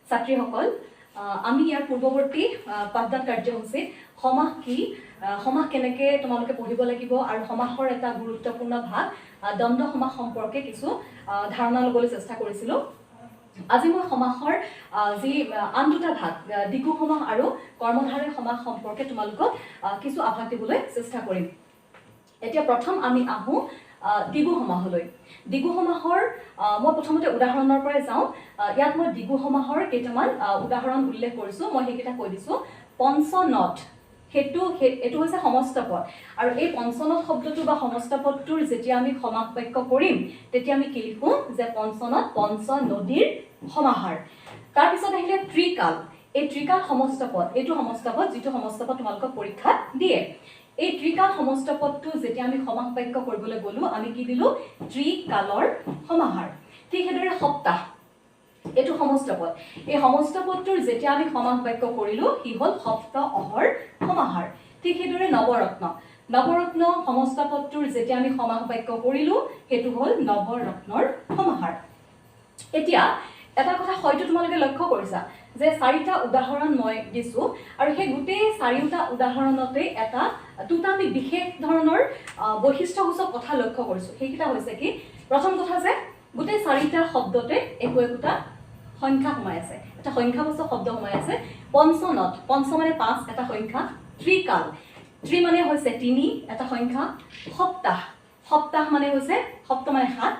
ছাত্ৰীসকল আমি ইয়াৰ পূৰ্বৱৰ্তী পাঠদান কাৰ্যসূচী সমাস কি সমাস কেনেকৈ তোমালোকে পঢ়িব লাগিব আৰু সমাসৰ এটা গুৰুত্বপূৰ্ণ ভাগ দ্বন্দ্ব সমাস সম্পৰ্কে কিছু ধাৰণা ল'বলৈ চেষ্টা কৰিছিলোঁ। আজি মই সমাসৰ যি আন দুটা ভাগ দ্বিগু সমাস আৰু কৰ্মধাৰয় সমাস সম্পৰ্কে তোমালোকক কিছু আভাস দিবলৈ চেষ্টা কৰিম। এতিয়া প্ৰথম আমি আহোঁ দ্বিগু সমাসলৈ। দ্বিগু সমাসৰ মই প্ৰথমতে উদাহৰণৰ পৰাই যাওঁ। ইয়াত মই দ্বিগু সমাসৰ কেইটামান উদাহৰণ উল্লেখ কৰিছোঁ, মই সেইকেইটা কৈ দিছোঁ। পঞ্চনদ এইটো হৈছে সমস্ত পদ, আৰু এই পঞ্চনদ শব্দটো বা সমস্ত পদটোৰ যেতিয়া আমি সমাস বাক্য কৰিম তেতিয়া আমি কি লিখোঁ যে পঞ্চনদ পঞ্চ নদীৰ সমাহাৰ। তাৰপিছত আহিলে ত্ৰিকাল। এই ত্ৰিকাল সমস্ত পদ, এইটো সমস্ত পদ যিটো সমস্ত পদ তোমালোকক পৰীক্ষাত দিয়ে। এই ত্ৰিকাল সমস্ত পদটো যেতিয়া আমি সমাস বাক্য কৰিবলৈ গ'লোঁ আমি কি দিলোঁ ত্ৰিকালৰ সমাহাৰ। ঠিক সেইদৰে সপ্তাহ, এইটো সমস্ত পদ। এই সমস্ত পদটোৰ যেতিয়া আমি সমাস বাক্য কৰিলোঁ সি হ'ল সপ্ত অহৰ সমাহাৰ। ঠিক সেইদৰে নৱৰত্ন। নৱৰত্ন সমস্ত পদটোৰ যেতিয়া আমি সমাস বাক্য কৰিলোঁ সেইটো হ'ল নৱৰত্নৰ সমাহাৰ। এতিয়া এটা কথা হয়তো তোমালোকে লক্ষ্য কৰিছা যে চাৰিটা উদাহৰণ মই দিছোঁ, আৰু সেই গোটেই চাৰিওটা উদাহৰণতে দুটা আমি বিশেষ ধৰণৰ বৈশিষ্ট্যসূচক কথা লক্ষ্য কৰিছোঁ। সেইকেইটা হৈছে কি, প্ৰথম কথা যে গোটেই চাৰিটা শব্দতে একোটা সংখ্যা সোমাই আছে, এটা সংখ্যাবাচক শব্দ সোমাই আছে। পঞ্চনদ, পঞ্চ মানে ৫ এটা সংখ্যা। ত্ৰিকাল, ত্ৰি মানে হৈছে ৩ এটা সংখ্যা। সপ্তাহ, সপ্তাহ মানে হৈছে সপ্ত মানে ৭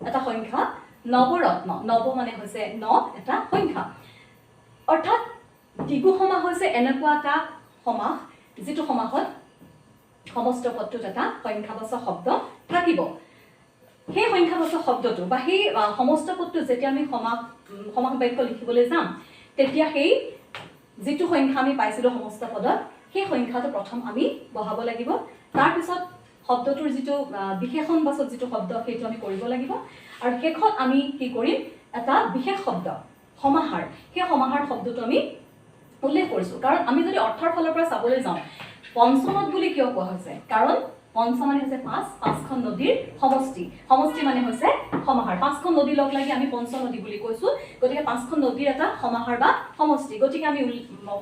এটা সংখ্যা। নৱৰত্ন, নৱ মানে হৈছে ৯ এটা সংখ্যা। অৰ্থাৎ দ্বিগু সমাস হৈছে এনেকুৱা এটা সমাস যিটো সমাসত সমস্ত পদটোত এটা সংখ্যাবাচক শব্দ থাকিব। সেই সংখ্যাবাচক শব্দটো বা সেই সমস্ত পদটো যেতিয়া আমি সমাস বাক্য লিখিবলৈ যাম তেতিয়া সেই যিটো সংখ্যা আমি পাইছিলোঁ সমস্ত পদত সেই সংখ্যাটো প্ৰথম আমি বহাব লাগিব। তাৰপিছত শব্দটোৰ যিটো বিশেষণবাচক যিটো শব্দ সেইটো আমি কৰিব লাগিব, আৰু শেষত আমি কি কৰিম এটা বিশেষ শব্দ সমাহাৰ, সেই সমাহাৰ শব্দটো আমি উল্লেখ কৰিছোঁ। কাৰণ আমি যদি অৰ্থৰ ফালৰ পৰা চাবলৈ যাওঁ পঞ্চনদ বুলি কিয় কোৱা হৈছে, কাৰণ পঞ্চ মানে হৈছে ৫, ৫খন নদীৰ সমষ্টি, সমষ্টি মানে হৈছে সমাহাৰ। ৫খন নদী লগ লাগি আমি পঞ্চনদী বুলি কৈছোঁ, গতিকে ৫খন নদীৰ এটা সমাহাৰ বা সমষ্টি, গতিকে আমি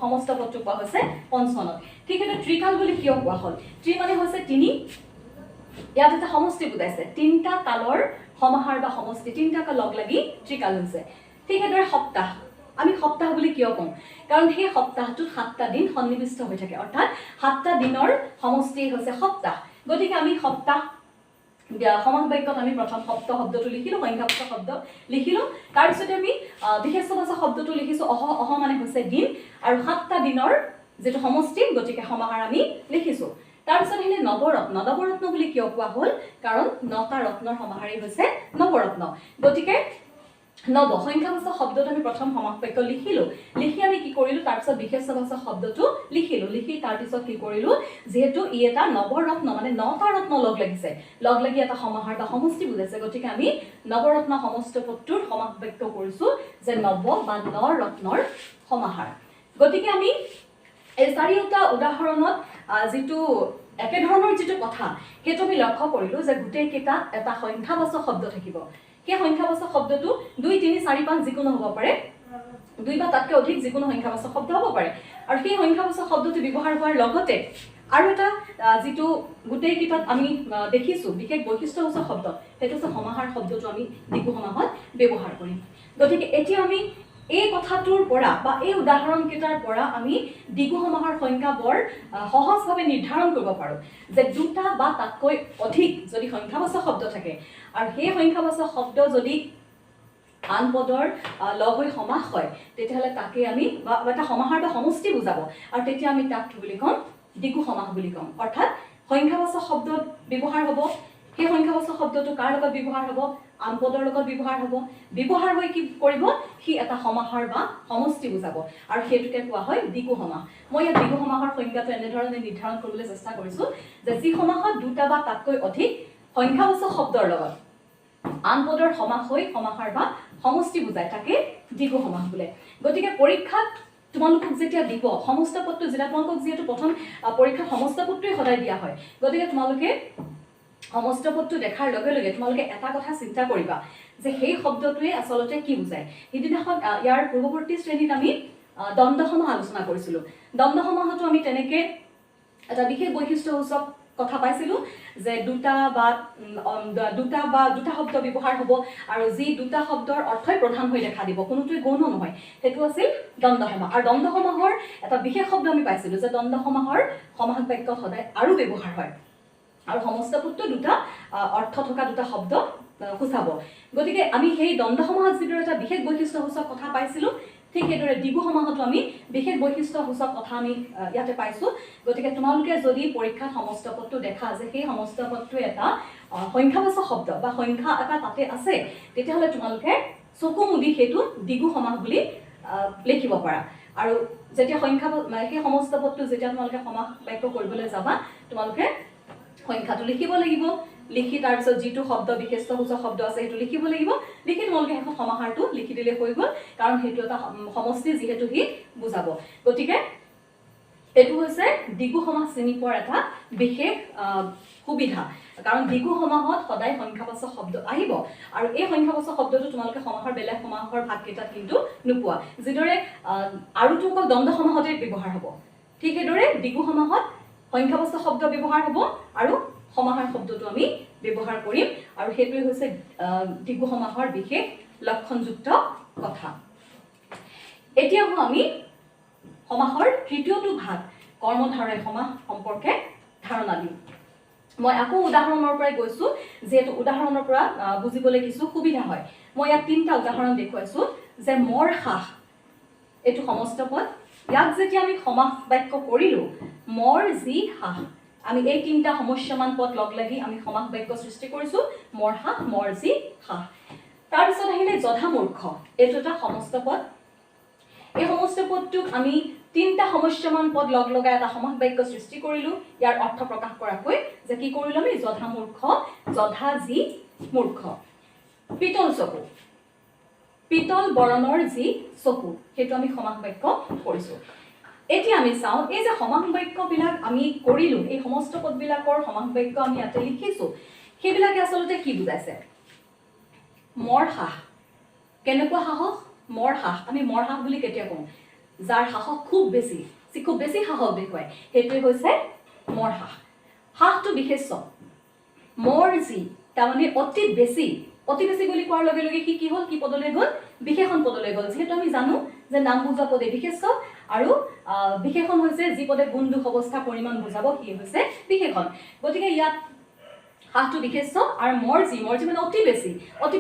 সমস্ত পদটো কোৱা হৈছে পঞ্চনদ। ঠিক সেইটো ত্ৰিকাল বুলি কিয় কোৱা হ'ল, ত্ৰি মানে হৈছে ৩, ইয়াত এটা সমষ্টি বুজাইছে, ৩টা কালৰ সমাহাৰ বা সমষ্টি, ৩টা কাল লগ লাগি ত্ৰিকাল হৈছে। ঠিক সেইদৰে সপ্তাহ, আমি সপ্তাহ বুলি কিয় কওঁ, কাৰণ সেই সপ্তাহটোত ৭টা দিন সন্নিৱিষ্ট হৈ থাকে, অৰ্থাৎ ৭টা দিনৰ সমষ্টি হৈছে সপ্তাহ। গতিকে আমি সপ্তাহ সমাস বাক্যত আমি প্ৰথম সপ্ত শব্দটো লিখিলোঁ, সংখ্যাবাচক শব্দ লিখিলোঁ, তাৰপিছতে আমি বিশেষণবাচক শব্দটো লিখিছোঁ অহ মানে হৈছে দিন, আৰু ৭টা দিনৰ যিটো সমষ্টি গতিকে সমাহাৰ আমি লিখিছোঁ। তাৰপিছত আহিলে নৱৰত্ন। নৱৰত্ন বুলি কিয় কোৱা হ'ল, কাৰণ ৯টা ৰত্নৰ সমাহাৰেই হৈছে নৱৰত্ন। গতিকে নৱ সংখ্যাবাচক শব্দটো আমি প্ৰথম সমাস বাক্য লিখিলোঁ, লিখি আমি কি কৰিলোঁ তাৰপিছত বিশেষণবাচক শব্দটো লিখিলোঁ, লিখি তাৰপিছত কি কৰিলোঁ যিহেতু ই এটা নৱৰত্ন মানে ৯টা ৰত্ন লগ লাগিছে, লগ লাগি এটা সমাহাৰ বা সমষ্টি বুজাইছে, গতিকে আমি নৱৰত্ন সমস্ত পদটোৰ সমাস বাক্য কৰিছোঁ যে নৱ বা ৯ ৰত্নৰ সমাহাৰ। গতিকে আমি এই চাৰিওটা উদাহৰণত যিটো একেধৰণৰ যিটো কথা সেইটো আমি লক্ষ্য কৰিলোঁ যে গোটেইকেইটা এটা সংখ্যাবাচক শব্দ থাকিব। সেই সংখ্যাবাচক শব্দটো ২, ৩, ৪, ৫ যিকোনো হ'ব পাৰে, ২ বা তাতকৈ অধিক যিকোনো সংখ্যাবাচক শব্দ হ'ব পাৰে, আৰু সেই সংখ্যাবাচক শব্দটো ব্যৱহাৰ হোৱাৰ লগতে আৰু এটা যিটো গোটেইকেইটাত আমি দেখিছোঁ বিশেষ বৈশিষ্ট্যসূচক শব্দ সেইটো হৈছে সমাহাৰ শব্দটো আমি দ্বিগু সমাসত ব্যৱহাৰ কৰিম। গতিকে এতিয়া আমি এই কথাটোৰ পৰা বা এই উদাহৰণকেইটাৰ পৰা আমি দ্বিগু সমাহাৰ সংখ্যা বৰ সহজভাৱে নিৰ্ধাৰণ কৰিব পাৰোঁ যে ২টা বা তাতকৈ অধিক যদি সংখ্যাবাচক শব্দ থাকে আৰু সেই সংখ্যাবাচক শব্দ যদি আন পদৰ লগ হৈ সমাস হয় তেতিয়াহ'লে তাকে আমি বা এটা সমাহাৰ বা সমষ্টি বুজাব, আৰু তেতিয়া আমি তাক কি বুলি ক'ম দ্বিগু সমাস বুলি ক'ম। অৰ্থাৎ সংখ্যাবাচক শব্দ ব্যৱহাৰ হ'ব, সেই সংখ্যাবাচক শব্দটো কাৰ লগত ব্যৱহাৰ হ'ব, আন পদৰ লগত ব্যৱহাৰ হ'ব, ব্যৱহাৰ হৈ কি কৰিব সি এটা সমাহাৰ বা সমষ্টি বুজাব, আৰু সেইটোকে কোৱা হয় দ্বিগু সমাস। মই ইয়াত দ্বিগু সমাসৰ সংজ্ঞাটো এনেধৰণে নিৰ্ধাৰণ কৰিবলৈ চেষ্টা কৰিছোঁ যে যি সমাসত ২টা বা তাতকৈ অধিক সংখ্যাবাচক শব্দৰ লগত আন পদৰ সমাস হৈ সমাহাৰ বা সমষ্টি বুজায় তাকে দ্বিগু সমাস বোলে। গতিকে পৰীক্ষাত তোমালোকক যেতিয়া দিব সমস্ত পদটো যেতিয়া তোমালোকক যিহেতু প্ৰথম পৰীক্ষাত সমস্ত পদটোৱে সদায় দিয়া হয়, গতিকে তোমালোকে সমস্ত পদটো দেখাৰ লগে লগে তোমালোকে এটা কথা চিন্তা কৰিবা যে সেই শব্দটোৱে আচলতে কি বুজায়। সিদিনাখন ইয়াৰ পূৰ্বৱৰ্তী শ্ৰেণীত আমি দ্বন্দ্ব সমাহ আলোচনা কৰিছিলোঁ। দ্বন্দ্ব সমাহতো আমি তেনেকৈ এটা বিশেষ বৈশিষ্ট্যসূচক কথা পাইছিলোঁ যে দুটা শব্দ ব্যৱহাৰ হ'ব আৰু যি দুটা শব্দৰ অৰ্থই প্ৰধান হৈ দেখা দিব, কোনোটোৱে গৌণ নহয়, সেইটো আছিল দ্বন্দ্ব সমাহ। আৰু দ্বন্দ্ব সমাহৰ এটা বিশেষ শব্দ আমি পাইছিলোঁ যে দ্বন্দ্ব সমাহৰ সমাস বাক্যত সদায় আৰু ব্যৱহাৰ হয় আৰু সমস্ত পদটো দুটা অৰ্থ থকা দুটা শব্দ সূচাব। গতিকে আমি সেই দ্বন্দ্ব সমাহত যিদৰে এটা বিশেষ বৈশিষ্ট্যসূচক কথা পাইছিলোঁ, ঠিক সেইদৰে দ্বিগু সমাহতো আমি বিশেষ বৈশিষ্ট্যসূচক কথা আমি ইয়াতে পাইছোঁ। গতিকে তোমালোকে যদি পৰীক্ষাত সমস্ত পদটো দেখা যে সেই সমস্ত পদটো এটা সংখ্যাবাচক শব্দ বা সংখ্যা এটা তাতে আছে, তেতিয়াহ'লে তোমালোকে চকু মুদি সেইটো দ্বিগু সমাহ বুলি লিখিব পাৰা। আৰু যেতিয়া সেই সমস্ত পদটো যেতিয়া তোমালোকে সমাস বাক্য কৰিবলৈ যাবা, তোমালোকে সংখ্যাটো লিখিব লাগিব, লিখি তাৰপিছত যিটো শব্দ বিশেষ্যসূচক শব্দ আছে সেইটো লিখিব লাগিব, লিখি তোমালোকে এখন সমাহাৰটো লিখি দিলে হৈ গ'ল, কাৰণ সেইটো এটা সমষ্টি যিহেতু সি বুজাব। গতিকে এইটো হৈছে দ্বিগু সমাহ চিনি পোৱাৰ এটা বিশেষ সুবিধা, কাৰণ দ্বিগু সমাহত সদায় সংখ্যাবাচক শব্দ আহিব আৰু এই সংখ্যাবাচক শব্দটো তোমালোকে সমাহৰ বেলেগ সমাহৰ ভাগকেইটাত কিন্তু নোপোৱা। যিদৰে আৰুটো অকল দ্বন্দ্ব সমাহতে ব্যৱহাৰ হ'ব, ঠিক সেইদৰে দ্বিগু সমাহত সংখ্যাবাচক শব্দ ব্যৱহাৰ হ'ব আৰু সমাহাৰ শব্দটো আমি ব্যৱহাৰ কৰিম, আৰু সেইটোৱে হৈছে দ্বিগু সমাহৰ বিশেষ লক্ষণযুক্ত কথা। এতিয়া আমি সমাহৰ তৃতীয়টো ভাগ কৰ্মধাৰয় সমাহ সম্পৰ্কে ধাৰণা দিম। মই আকৌ উদাহৰণৰ পৰাই গৈছোঁ, যিহেতু উদাহৰণৰ পৰা বুজিবলৈ কিছু সুবিধা হয়। মই ইয়াত 3টা উদাহৰণ দেখুৱাইছোঁ যে মৰ হাঁহ এইটো সমস্ত পদ, ইয়াক যেতিয়া আমি সমাস বাক্য কৰিলোঁ মৰ যি হাঁহ, আমি এই 3টা সমস্যামান পদ লগ লাগি আমি সমাস বাক্য সৃষ্টি কৰিছোঁ, মৰ হাঁহ মৰ যি হাঁহ। তাৰপিছত আহিলে যধা মূৰ্খ, এইটো এটা সমস্ত পদ। এই সমস্ত পদটোক আমি 3টা সমস্যামান পদ লগ লগাই এটা সমাস বাক্য সৃষ্টি কৰিলোঁ, ইয়াৰ অৰ্থ প্ৰকাশ কৰাকৈ যে কি কৰিলোঁ আমি যধা মূৰ্খ, যধা যি মূৰ্খ। পিতল চকু, পিতল বৰণৰ যি চকু, সেইটো আমি সমাস বাক্য কৰিছোঁ। এতিয়া আমি চাওঁ এই যে সমাস বাক্যবিলাক আমি কৰিলোঁ, এই সমস্ত পদবিলাকৰ সমাস বাক্য আমি ইয়াতে লিখিছোঁ, সেইবিলাকে আচলতে কি বুজাইছে। মৰ হাঁহ, কেনেকুৱা সাহস, মৰ হাঁহ। আমি মৰ হাঁহ বুলি কেতিয়া কওঁ, যাৰ সাহস খুব বেছি সাহস দেখুৱায়, সেইটোৱে হৈছে মৰ হাঁহ। হাঁহটো বিশেষ্য, মৰ যি তাৰমানে অতি বেছি বুলি কোৱাৰ লগে লগে সি কি হ'ল, কি পদলৈ গ'ল, বিশেষণ পদলৈ গ'ল। যিহেতু আমি জানো যে নাম বুজোৱা পদে বিশেষ্য আৰু বিশেষণ হৈছে যি পদে গুণ দুখ অৱস্থা পৰিমাণ বুজাব, সি হৈছে বিশেষণ। গতিকে ইয়াত হাঁহটো বিশেষ্য আৰু মৰ যি মানে অতি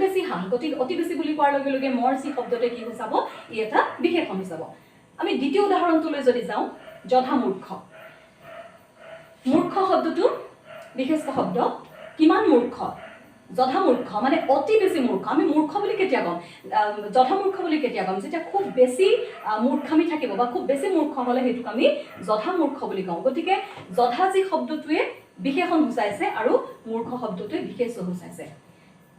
বেছি হাঁহ। গতিকে অতি বেছি বুলি কোৱাৰ লগে লগে মৰ যি শব্দটোৱে কি বুজাব, ই এটা বিশেষণ বুজাব। আমি দ্বিতীয় উদাহৰণটোলৈ যদি যাওঁ, যধা মূৰ্খ। মূৰ্খ শব্দটো বিশেষ্য শব্দ, কিমান মূৰ্খ, যধা মূৰ্খ মানে অতি বেছি মূৰ্খ। আমি মূৰ্খ বুলি কেতিয়া ক'ম, যধা মূৰ্খ বুলি কেতিয়া ক'ম, যেতিয়া খুব বেছি মূৰ্খামি থাকিব বা খুব বেছি মূৰ্খ হ'লে সেইটোক আমি যধা মূৰ্খ বুলি কওঁ। গতিকে যধা যি শব্দটোৱে বিশেষণ সূচাইছে আৰু মূৰ্খ শব্দটোৱে বিশেষ্য সূচাইছে।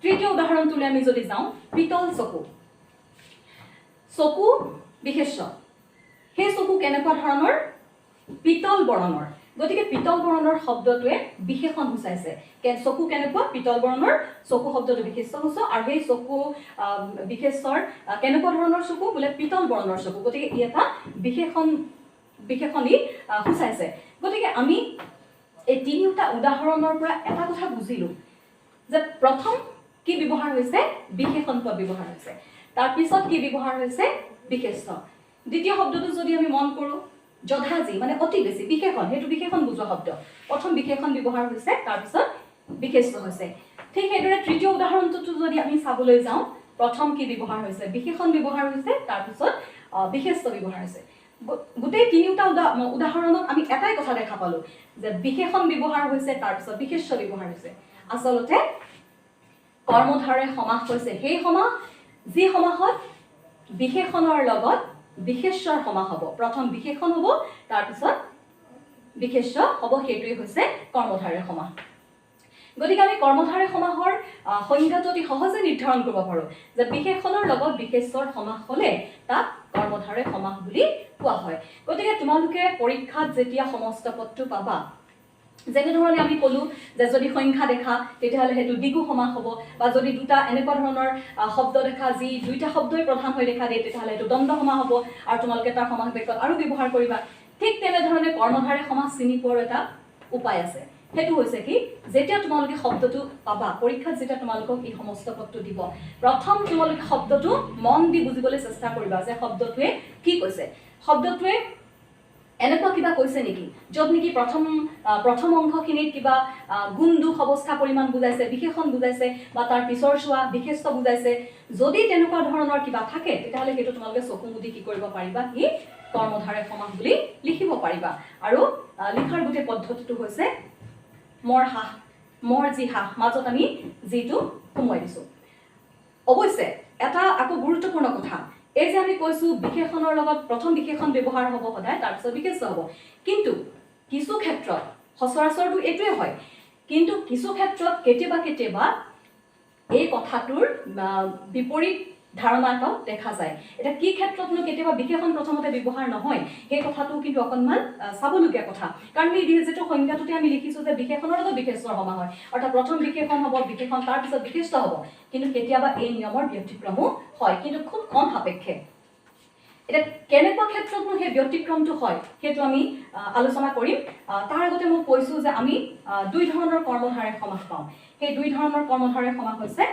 তৃতীয় উদাহৰণটোলৈ আমি যদি যাওঁ, পিতল চকু। চকু বিশেষ্য, সেই চকু কেনেকুৱা ধৰণৰ, পিতল বৰণৰ। গতিকে পিতল বৰণৰ শব্দটোৱে বিশেষণ সূচাইছে। চকু কেনেকুৱা, পিতল বৰণৰ চকু শব্দটো বিশেষ্য সূচক, আৰু সেই চকু বিশেষ্যৰ কেনেকুৱা ধৰণৰ চকু বোলে, পিতল বৰণৰ চকু। গতিকে ই এটা বিশেষণী সূচাইছে। গতিকে আমি এই 3টা উদাহৰণৰ পৰা এটা কথা বুজিলোঁ যে প্ৰথম কি ব্যৱহাৰ হৈছে, বিশেষণ পদ ব্যৱহাৰ হৈছে, তাৰপিছত কি ব্যৱহাৰ হৈছে, বিশেষ্য। দ্বিতীয় শব্দটো যদি আমি মন কৰোঁ, যধা যি মানে অতি বেছি, বিশেষণ, সেইটো বিশেষণ বুজোৱা শব্দ। প্ৰথম বিশেষণ ব্যৱহাৰ হৈছে, তাৰপিছত বিশেষ্য হৈছে। ঠিক সেইদৰে তৃতীয় উদাহৰণটোতো যদি আমি চাবলৈ যাওঁ, প্ৰথম কি ব্যৱহাৰ হৈছে, বিশেষণ ব্যৱহাৰ হৈছে, তাৰপিছত বিশেষ্য ব্যৱহাৰ হৈছে। গোটেই 3টা উদাহৰণত আমি এটাই কথা দেখা পালোঁ যে বিশেষণ ব্যৱহাৰ হৈছে, তাৰপিছত বিশেষ্য ব্যৱহাৰ হৈছে। আচলতে কৰ্মধাৰয় সমাস হৈছে সেই সমাস যি সমাসত বিশেষণৰ লগত বিশেষ্যৰ সমাস হ'ব। প্ৰথম বিশেষণ হ'ব, তাৰপিছত বিশেষ্য হ'ব, সেইটোৱে হৈছে কৰ্মধাৰয় সমাস। গতিকে আমি কৰ্মধাৰয় সমাসৰ সংজ্ঞাটো অতি সহজে নিৰ্ধাৰণ কৰিব পাৰোঁ যে বিশেষণৰ লগত বিশেষ্যৰ সমাস হ'লে তাক কৰ্মধাৰয় সমাস বুলি কোৱা হয়। গতিকে তোমালোকে পৰীক্ষাত যেতিয়া সমস্ত পদটো পাবা, যেনেধৰণে আমি ক'লোঁ যে যদি সংখ্যা দেখা তেতিয়াহ'লে সেইটো দ্বিগু সমাস হ'ব, বা যদি দুটা এনেকুৱা ধৰণৰ শব্দ দেখা যি দুইটা শব্দই প্ৰধান হৈ দেখা দিয়ে তেতিয়াহ'লে এইটো দ্বন্দ্ব সমাস হ'ব, আৰু তোমালোকে তাৰ সমাস বাক্যত আৰু ব্যৱহাৰ কৰিবা। ঠিক তেনেধৰণে কৰ্মধাৰে সমাস চিনি পোৱাৰ এটা উপায় আছে, সেইটো হৈছে কি, যেতিয়া তোমালোকে শব্দটো পাবা পৰীক্ষাত, যেতিয়া তোমালোকক এই সমস্ত পদটো দিব, প্ৰথম তোমালোকে শব্দটো মন দি বুজিবলৈ চেষ্টা কৰিবা যে শব্দটোৱে কি কৈছে। শব্দটোৱে এনেকুৱা কিবা কৈছে নেকি য'ত নেকি প্ৰথম অংশখিনিত কিবা গুণ দুখ অৱস্থা পৰিমাণ বুজাইছে, বিশেষণ বুজাইছে, বা তাৰ পিছৰ চোৱা বিশেষ্য বুজাইছে। যদি তেনেকুৱা ধৰণৰ কিবা থাকে তেতিয়াহ'লে সেইটো তোমালোকে চকু মুদি কি কৰিব পাৰিবা, সি কৰ্মধাৰে সমাস বুলি লিখিব পাৰিবা। আৰু লিখাৰ গোটেই পদ্ধতিটো হৈছে মৰ হাঁহ, মৰ যি হাঁহ, মাজত আমি যিটো সোমোৱাই দিছোঁ। অৱশ্যে এটা আকৌ গুৰুত্বপূৰ্ণ কথা, এই যে আমি কৈছোঁ বিশেষণৰ লগত প্ৰথম বিশেষণ ব্যৱহাৰ হ'ব সদায়, তাৰপিছত বিশেষ্য হ'ব, কিন্তু কিছু ক্ষেত্ৰত সচৰাচৰটো এইটোৱে হয়, কিন্তু কিছু ক্ষেত্ৰত কেতিয়াবা এই কথাটোৰ বিপৰীত ধাৰণা এটাও দেখা যায়। এতিয়া কি ক্ষেত্ৰতনো কেতিয়াবা বিশেষণ প্ৰথমতে ব্যৱহাৰ নহয়, সেই কথাটো কিন্তু অকণমান চাবলগীয়া কথা। কাৰণ এই যিটো সংজ্ঞাটোতে আমি লিখিছোঁ যে বিশেষণৰ লগত বিশেষ্যৰ সমাস হয়, অৰ্থাৎ প্ৰথম বিশেষণ হ'ব, বিশেষণ তাৰপিছত বিশেষ্য হ'ব, কিন্তু কেতিয়াবা এই নিয়মৰ ব্যতিক্ৰমো হয়, কিন্তু খুব কম সাপেক্ষে। এতিয়া কেনেকুৱা ক্ষেত্ৰতনো সেই ব্যতিক্ৰমটো হয় সেইটো আমি আলোচনা কৰিম। তাৰ আগতে মই কৈছোঁ যে আমি দুই ধৰণৰ কৰ্মধাৰে সমাস পাওঁ। সেই দুই ধৰণৰ কৰ্মধাৰে সমাস হৈছে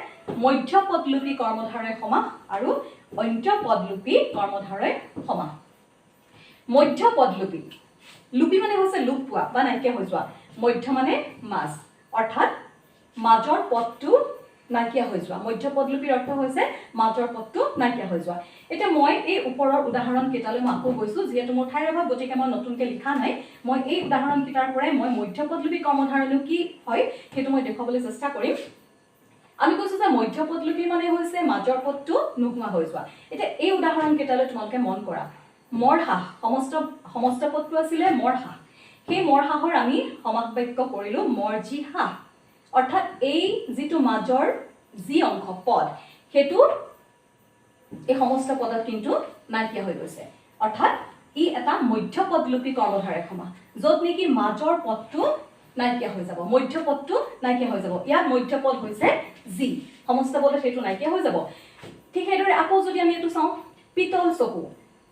মধ্য পদলোপী কৰ্মধাৰয় সমাস আৰু অন্ত পদলোপী কৰ্মধাৰয় সমাস। মধ্য পদলোপী, লোপী মানে হৈছে লোপ পোৱা বা নাইকিয়া হৈ যোৱা, মধ্য মানে মাজ, অৰ্থাৎ মাজৰ পদটো নাইকিয়া হৈ যোৱা। মধ্য পদলোপীৰ অৰ্থ হৈছে মাজৰ পদটো নাইকিয়া হৈ যোৱা। এতিয়া মই এই ওপৰৰ উদাহৰণ কেইটালৈ মই আকৌ গৈছোঁ, যিহেতু মোৰ ঠাইৰ অভাৱ গতিকে মই নতুনকৈ লিখা নাই। মই এই উদাহৰণকেইটাৰ পৰাই মই মধ্য পদলোপী কৰ্মধাৰয়নো কি হয় সেইটো মই দেখুৱাবলৈ চেষ্টা কৰিম। আমি কৈছোঁ যে মধ্য পদলোপী মানে হৈছে মাজৰ পদটো নোহোৱা হৈ যোৱা। এতিয়া এই উদাহৰণ কেইটালৈ তোমালোকে মন কৰা। মৰ হাঁহ, সমস্ত পদটো আছিলে মৰ হাঁহ, সেই মৰ হাঁহৰ আমি সমাস বাক্য কৰিলোঁ মৰ যি হাঁহ, অৰ্থাৎ এই যিটো মাজৰ যি অংশ পদ সেইটো এই সমস্ত পদত কিন্তু নাইকিয়া হৈ গৈছে, অৰ্থাৎ ই এটা মধ্য পদলোপী কৰ্মধাৰয় সমাস, য'ত নেকি মাজৰ পদটো নাইকিয়া হৈ যাব, মধ্য পদটো নাইকিয়া হৈ যাব। ইয়াত মধ্য পদ হৈছে যি, সমস্ত পদত সেইটো নাইকিয়া হৈ যাব। ঠিক সেইদৰে আকৌ যদি আমি এইটো চাওঁ, পিতল চকু,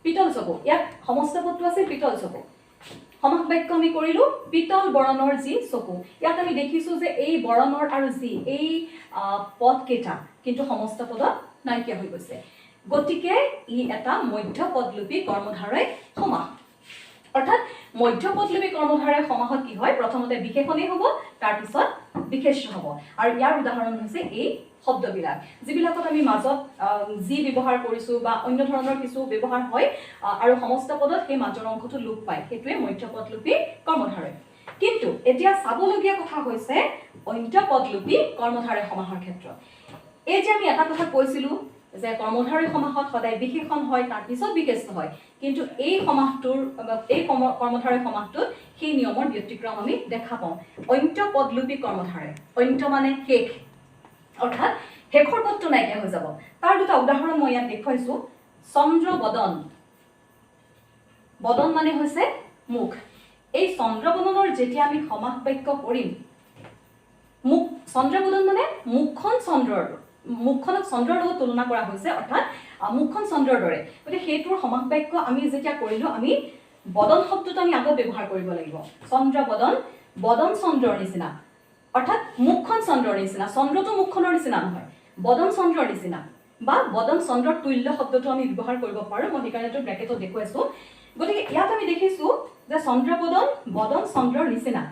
পিতল চকু, ইয়াত সমস্ত পদটো আছিল পিতল চকু, সমাস বাক্য আমি কৰিলোঁ পিতল বৰণৰ যি চকু। ইয়াত আমি দেখিছোঁ যে এই বৰণৰ আৰু যি এই পদকেইটা কিন্তু সমস্ত পদত নাইকিয়া হৈ গৈছে, গতিকে ই এটা মধ্য পদলোপী কৰ্মধাৰয় সমাস। অৰ্থাৎ মধ্য পদলোপী কৰ্মধাৰয় সমাসত কি হয়, প্ৰথমতে বিশেষণেই হ'ব, তাৰপিছত বিশেষ্য হ'ব। আৰু ইয়াৰ উদাহৰণ হৈছে এই শব্দবিলাক, যিবিলাকত আমি মাজত যি ব্যৱহাৰ কৰিছোঁ বা অন্য ধৰণৰ কিছু ব্যৱহাৰ হয় আৰু সমস্ত পদত সেই মাজৰ অংশটো লোপ পায়, সেইটোৱে মধ্য পদলোপী কৰ্মধাৰয়। কিন্তু এতিয়া চাবলগীয়া কথা হৈছে অন্ত পদলোপী কৰ্মধাৰয় সমাসৰ ক্ষেত্ৰত। এই যে আমি এটা কথা কৈছিলোঁ যে কৰ্মধাৰয় সমাসত সদায় বিশেষণ হয়, তাৰপিছত বিশেষ্য হয়, কিন্তু এই সমাসটোৰ এই কৰ্মধাৰয় সমাসটোত সেই নিয়মৰ ব্যতিক্ৰম আমি দেখা পাওঁ। অন্ত পদলোপী কৰ্মধাৰয়, অন্ত মানে শেষ, অৰ্থাৎ শেষৰ পদটো নাইকিয়া হৈ যাব। তাৰ দুটা উদাহৰণ মই ইয়াত দেখুৱাইছোঁ। চন্দ্ৰ বদন, বদন মানে হৈছে মুখ, এই চন্দ্ৰ বদনৰ যেতিয়া আমি সমাস বাক্য কৰিম, মুখ চন্দ্ৰ বদন মানে মুখখন চন্দ্ৰৰ, মুখখনক চন্দ্ৰৰ লগত তুলনা কৰা হৈছে, অৰ্থাৎ মুখখন চন্দ্ৰৰ দৰে, গতিকে সেইটোৰ সমাস বাক্য আমি যেতিয়া কৰিলোঁ আমি বদন শব্দটো আমি আগত ব্যৱহাৰ কৰিব লাগিব। চন্দ্ৰ বদন, বদন চন্দ্ৰৰ নিচিনা, অৰ্থাৎ মুখখন চন্দ্ৰৰ নিচিনা, চন্দ্ৰটো মুখখনৰ নিচিনা নহয়, বদন চন্দ্ৰৰ নিচিনা বা বদন চন্দ্ৰৰ তুল্য শব্দটো আমি ব্যৱহাৰ কৰিব পাৰোঁ। মই সেইকাৰণে ব্ৰেকেটত দেখুৱাইছোঁ। গতিকে ইয়াত আমি দেখিছোঁ যে চন্দ্ৰ বদন, বদন চন্দ্ৰৰ নিচিনা,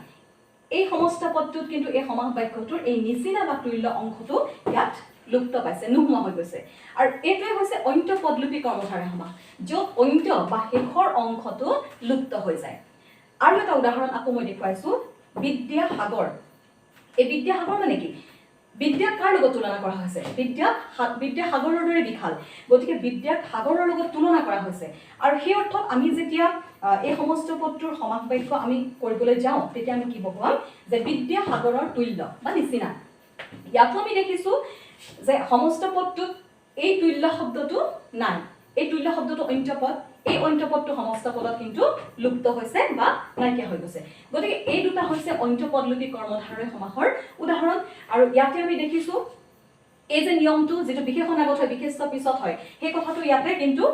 এই সমস্ত পদটোত কিন্তু এই সমাস বাক্যটোৰ এই নিচিনা বা তুল্য অংশটো ইয়াত লুপ্ত পাইছে, নোহোৱা হৈ গৈছে। আৰু এইটোৱে হৈছে অন্ত পদলোপী কৰ্মধাৰয় সমাস, য'ত অন্ত বা শেষৰ অংশটো লুপ্ত হৈ যায়। আৰু এটা উদাহৰণ আকৌ মই দেখুৱাইছোঁ, বিদ্যাসাগৰ। এই বিদ্যাসাগৰ মানে কি, বিদ্যাক কাৰ লগত তুলনা কৰা হৈছে, বিদ্যাসাগৰৰ দৰে বিশাল, গতিকে বিদ্যাক সাগৰৰ লগত তুলনা কৰা হৈছে। আৰু সেই অৰ্থত আমি যেতিয়া এই সমস্ত পদটোৰ সমাস বাক্য আমি কৰিবলৈ যাওঁ তেতিয়া আমি কি বহুৱাম যে বিদ্যাসাগৰৰ তুল্য বা নিচিনা। ইয়াতো আমি দেখিছোঁ যে সমস্ত পদটোত এই তুল্য শব্দটো নাই, এই তুল্য শব্দটো অন্ত্যপদ, এই অন্ত্যপদটো সমস্ত পদত কিন্তু লুপ্ত হৈছে বা নাইকিয়া হৈ গৈছে। গতিকে এই দুটা হৈছে অন্ত্যপদলোপী কৰ্মধাৰয় সমাসৰ উদাহৰণ। আৰু ইয়াতে আমি দেখিছোঁ এই যে নিয়মটো যেটো বিশেষণ আগত হয় বিশেষ্য পিছত হয়, সেই কথাটো ইয়াতে কিন্তু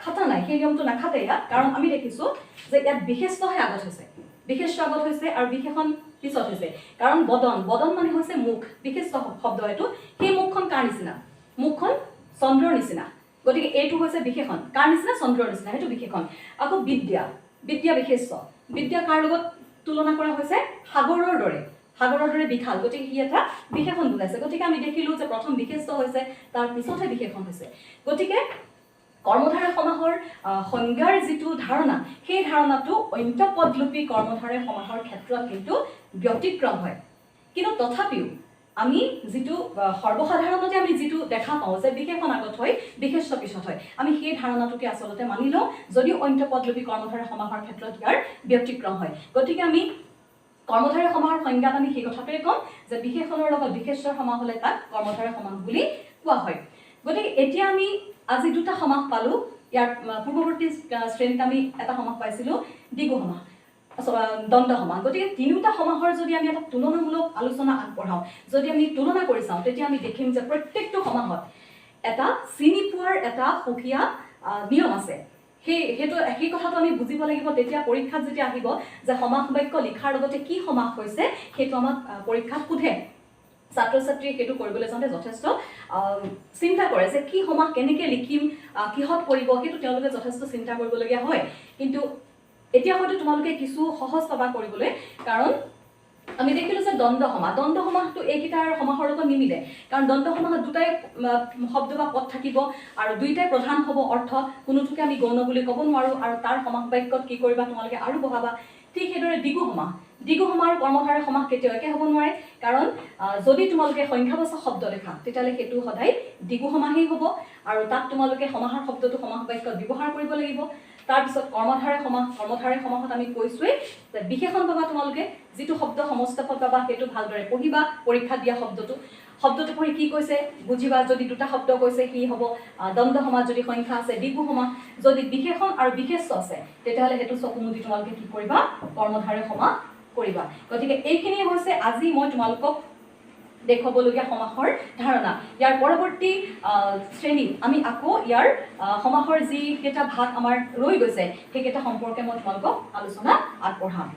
খাটা নাই, সেই নিয়মটো নাখাতে ইয়াত। কাৰণ আমি দেখিছোঁ যে ইয়াত বিশেষ্যহে আগত হৈছে, বিশেষ্য আগত হৈছে আৰু বিশেষণ পিছত হৈছে। কাৰণ বদন, বদন মানে হৈছে মুখ, বিশেষ্য শব্দ এইটো। সেই মুখখন কাৰ নিচিনা? মুখখন চন্দ্ৰৰ নিচিনা। গতিকে এইটো হৈছে বিশেষণ, কাৰ নিচিনা? চন্দ্ৰৰ নিচিনা, সেইটো বিশেষণ। আকৌ বিদ্যা, বিদ্যা বিশেষ্য। বিদ্যা কাৰ লগত তুলনা কৰা হৈছে? সাগৰৰ দৰে, সাগৰৰ দৰে বিশাল। গতিকে সি এটা বিশেষণ বুজাইছে। গতিকে আমি দেখিলোঁ যে প্ৰথম বিশেষ্য হৈছে, তাৰ পিছতহে বিশেষণ হৈছে। গতিকে কৰ্মধাৰয় সমাসৰ সংজ্ঞাৰ যিটো ধাৰণা, সেই ধাৰণাটো অন্ত্যপদলোপী কৰ্মধাৰয় সমাসৰ ক্ষেত্ৰত কিন্তু ব্যতিক্ৰম হয়। কিন্তু তথাপিও আমি যিটো সৰ্বসাধাৰণতে আমি যিটো দেখা পাওঁ যে বিশেষণ আগত হয় বিশেষ্য পিছত হয়, আমি সেই ধাৰণাটোকে আচলতে মানি লওঁ, যদিও অন্ত্যপদলোপী কৰ্মধাৰয় সমাসৰ ক্ষেত্ৰত ইয়াৰ ব্যতিক্ৰম হয়। গতিকে আমি কৰ্মধাৰয় সমাসৰ সংজ্ঞাত আমি সেই কথাটোৱে ক'ম যে বিশেষণৰ লগত বিশেষ্যৰ সমাস হ'লে তাক কৰ্মধাৰয় সমাস বুলি কোৱা হয়। গতিকে এতিয়া আমি আজি দুটা সমাস পালোঁ। ইয়াৰ পূৰ্বৱৰ্তী শ্ৰেণীত আমি এটা সমাস পাইছিলোঁ দ্বিগু সমাস, দ্বন্দ্ব সমাস। গতিকে তিনিওটা সমাসৰ যদি আমি এটা তুলনামূলক আলোচনা আগবঢ়াওঁ, যদি আমি তুলনা কৰি চাওঁ, তেতিয়া আমি দেখিম যে প্ৰত্যেকটো সমাসত এটা চিনি পোৱাৰ এটা সুকীয়া নিয়ম আছে। সেই কথাটো আমি বুজিব লাগিব। তেতিয়া পৰীক্ষাত যেতিয়া আহিব যে সমাস বাক্য লিখাৰ লগতে কি সমাস হৈছে, সেইটো আমাক পৰীক্ষাত সোধে। ছাত্ৰ ছাত্ৰীয়ে সেইটো কৰিবলৈ যাওঁতে যথেষ্ট চিন্তা কৰে যে কি সমাস কেনেকৈ লিখিম, কিহত পৰিব, সেইটো তেওঁলোকে যথেষ্ট চিন্তা কৰিবলগীয়া হয়। কিন্তু এতিয়া হয়তো তোমালোকে কিছু সহজ পাবা কৰিবলৈ, কাৰণ আমি দেখিলোঁ যে দ্বন্দ্ব সমাস, দ্বন্দ্ব সমাসটো এইকেইটাৰ সমাসৰ লগত নিমিলে। কাৰণ দ্বন্দ্ব সমাসত দুটাই শব্দ বা পদ থাকিব আৰু দুইটাই প্ৰধান হ'ব অৰ্থ, কোনোটোকে আমি গৌণ বুলি ক'ব নোৱাৰোঁ। আৰু তাৰ সমাস বাক্যত কি কৰিবা তোমালোকে আৰু বহাবা। ঠিক সেইদৰে দ্বিগু সমাস, দ্বিগু সমাস আৰু কৰ্মধাৰয় সমাস কেতিয়াও একে হ'ব নোৱাৰে। কাৰণ যদি তোমালোকে সংখ্যাবাচক শব্দ দেখা, তেতিয়াহ'লে সেইটো সদায় দ্বিগু সমাসেই হ'ব। আৰু তাত তোমালোকে সমাহাৰ শব্দটো সমাস বাক্যত ব্যৱহাৰ কৰিব লাগিব। তাৰপিছত কৰ্মধাৰয় সমাস, কৰ্মধাৰয় সমাসত আমি কৈছোঁৱেই যে বিশেষণ পাবা তোমালোকে, যিটো শব্দ সমস্ত পদ পাবা সেইটো ভালদৰে পঢ়িবা, পৰীক্ষাত দিয়া শব্দটো পঢ়ি কি কৈছে বুজিবা। যদি দুটা শব্দ কৈছে সি হ'ব দ্বন্দ্ব সমাস, যদি সংখ্যা আছে দ্বিগু সমাস, যদি বিশেষণ আৰু বিশেষ্য আছে তেতিয়াহ'লে সেইটো চকু মুদি তোমালোকে কি কৰিবা? কৰ্মধাৰয় সমাস কৰিবা। গতিকে এইখিনিয়ে হৈছে আজি মই তোমালোকক দেখুৱাবলগীয়া সমাসৰ ধাৰণা। ইয়াৰ পৰৱৰ্তী শ্ৰেণীত আমি আকৌ ইয়াৰ সমাসৰ যিকেইটা ভাগ আমাৰ ৰৈ গৈছে সেইকেইটা সম্পৰ্কে মই তোমালোকক আলোচনা আগবঢ়াম।